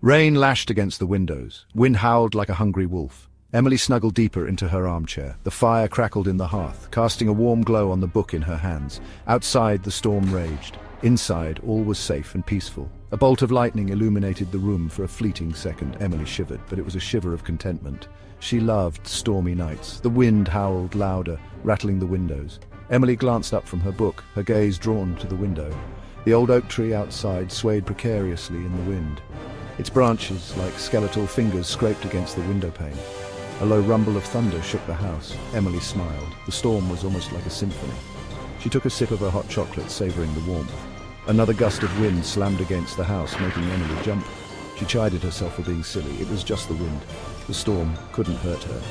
Rain lashed against the windows. Wind howled like a hungry wolf. Emily snuggled deeper into her armchair. The fire crackled in the hearth, casting a warm glow on the book in her hands. Outside, the storm raged. Inside, all was safe and peaceful. A bolt of lightning illuminated the room for a fleeting second. Emily shivered, but it was a shiver of contentment. She loved stormy nights. The wind howled louder, rattling the windows. Emily glanced up from her book, her gaze drawn to the window. The old oak tree outside swayed precariously in the wind. Its branches, like skeletal fingers, scraped against the window pane. A low rumble of thunder shook the house. Emily smiled. The storm was almost like a symphony. She took a sip of her hot chocolate, savoring the warmth. Another gust of wind slammed against the house, making Emily jump. She chided herself for being silly. It was just the wind. The storm couldn't hurt her.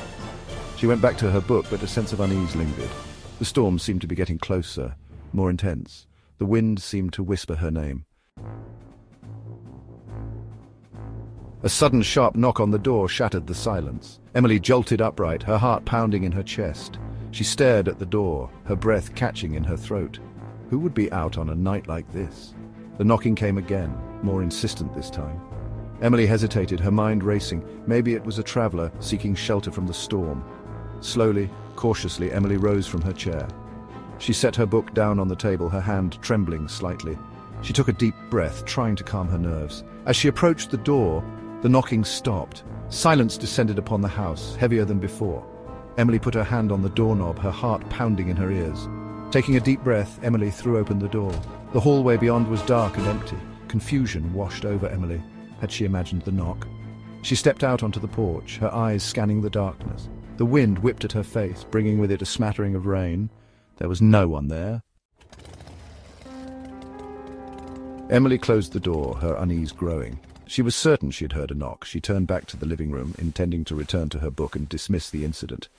She went back to her book, but a sense of unease lingered. The storm seemed to be getting closer, more intense. The wind seemed to whisper her name. A sudden sharp knock on the door shattered the silence. Emily jolted upright, her heart pounding in her chest. She stared at the door, her breath catching in her throat. Who would be out on a night like this? The knocking came again, more insistent this time. Emily hesitated, her mind racing. Maybe it was a traveler seeking shelter from the storm. Slowly, cautiously, Emily rose from her chair. She set her book down on the table, her hand trembling slightly. She took a deep breath, trying to calm her nerves. As she approached the door, the knocking stopped. Silence descended upon the house, heavier than before. Emily put her hand on the doorknob, her heart pounding in her ears. Taking a deep breath, Emily threw open the door. The hallway beyond was dark and empty. Confusion washed over Emily. Had she imagined the knock? She stepped out onto the porch, her eyes scanning the darkness. The wind whipped at her face, bringing with it a smattering of rain. There was no one there. Emily closed the door, her unease growing. She was certain she had heard a knock. She turned back to the living room, intending to return to her book and dismiss the incident.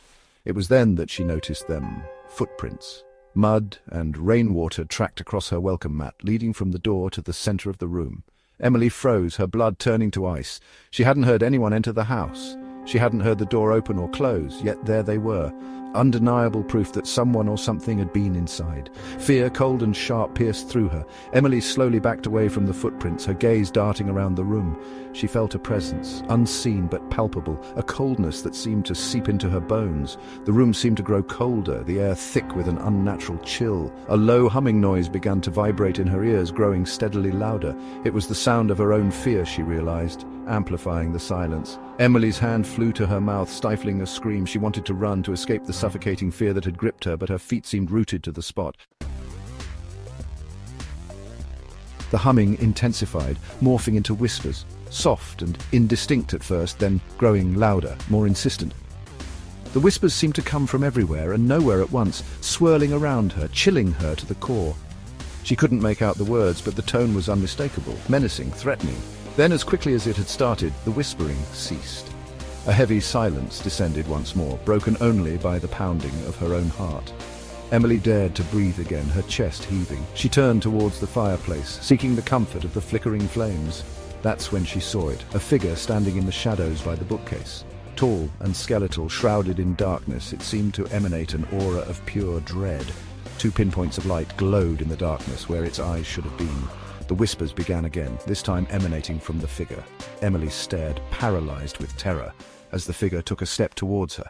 It was then that she noticed them. Footprints. Mud and rainwater tracked across her welcome mat, leading from the door to the center of the room. Emily froze, her blood turning to ice. She hadn't heard anyone enter the house. She hadn't heard the door open or close, yet there they were. Undeniable proof that someone or something had been inside. Fear, cold and sharp, pierced through her. Emily slowly backed away from the footprints, her gaze darting around the room. She felt a presence, unseen but palpable, a coldness that seemed to seep into her bones. The room seemed to grow colder, the air thick with an unnatural chill. A low humming noise began to vibrate in her ears, growing steadily louder. It was the sound of her own fear, she realized, amplifying the silence. Emily's hand flew to her mouth, stifling a scream. She wanted to run, to escape the suffocating fear that had gripped her, but her feet seemed rooted to the spot. The humming intensified, morphing into whispers, soft and indistinct at first, then growing louder, more insistent. The whispers seemed to come from everywhere and nowhere at once, swirling around her, chilling her to the core. She couldn't make out the words, but the tone was unmistakable, menacing, threatening. Then, as quickly as it had started, the whispering ceased. A heavy silence descended once more, broken only by the pounding of her own heart. Emily dared to breathe again, her chest heaving. She turned towards the fireplace, seeking the comfort of the flickering flames. That's when she saw it, a figure standing in the shadows by the bookcase. Tall and skeletal, shrouded in darkness, it seemed to emanate an aura of pure dread. 2 pinpoints of light glowed in the darkness where its eyes should have been. The whispers began again, this time emanating from the figure. Emily stared, paralyzed with terror, as the figure took a step towards her.